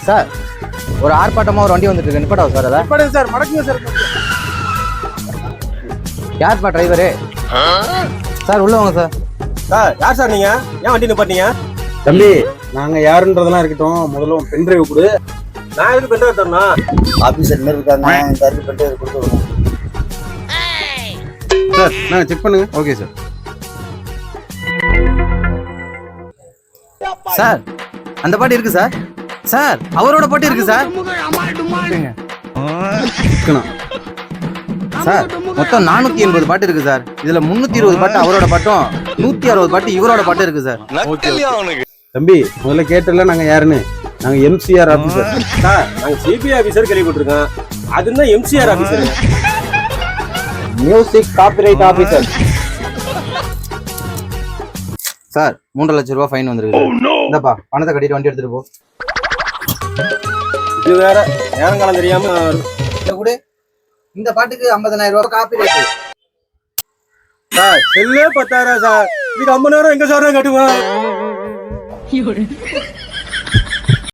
Sir ஒரு ஆர்ப்பாட்டமா ஒரு வண்டி வந்துட்டு இருக்கு, நிப்பாட்டாவா சார்? அதை நிப்பாடுங்க சார், மடக்குங்க சார். யார்ப்பா டிரைவரு? சார் உள்ள வாங்க சார். சார் யார் சார் நீங்க? ஏன் வண்டி நிப்பாட்டீங்க? தம்பி, நாங்க யாருன்றதெல்லாம் இருக்கட்டும், முதல்ல உன் பென் டிரைவ் கொடு. நான் எதுக்கு பென் டிரைவ் தரணும்? ஆபீசர் மாதிரி இருக்காங்க, தரப்பு பென் டிரைவ் கொடுத்துருவோம். சார் நாங்க செக் பண்ணுங்க. Okay sir. சார் அந்த பாட்டு இருக்கு சார். சார் அவரோட பாட்டு இருக்கு சார். சார் மொத்தம் 480 பாட்டு இருக்கு சார். இதுல 320 பாட்டு அவரோட பாட்டும் 160 பாட்டு இவரோட பாட்டு இருக்கு சார். தம்பி, முதல்ல கேட்டல நாங்க யாருன்னு. நாங்க எம்சிஆர் ஆபீசர். சார் நாங்க சிபிஐ ஆபீசர் கேள்விப்பட்டிருக்கோம். அதுதான் MCR officer. Music copyright officer. Sir 3 லட்சம் ரூபாய் ஃபைன் வந்திருக்கு. இந்தப்பா பணத்தை கட்டிட்டு வண்டி எடுத்துட்டு போ. இது வேற நேரங்காலம் தெரியாம கூட இந்த பாட்டுக்கு 50,000 ரூபாய் காப்பி ரேட். சார் செல்லே 10,000 சார். இதுக்கு 50,000 எங்க சார் கட்டுவேன்?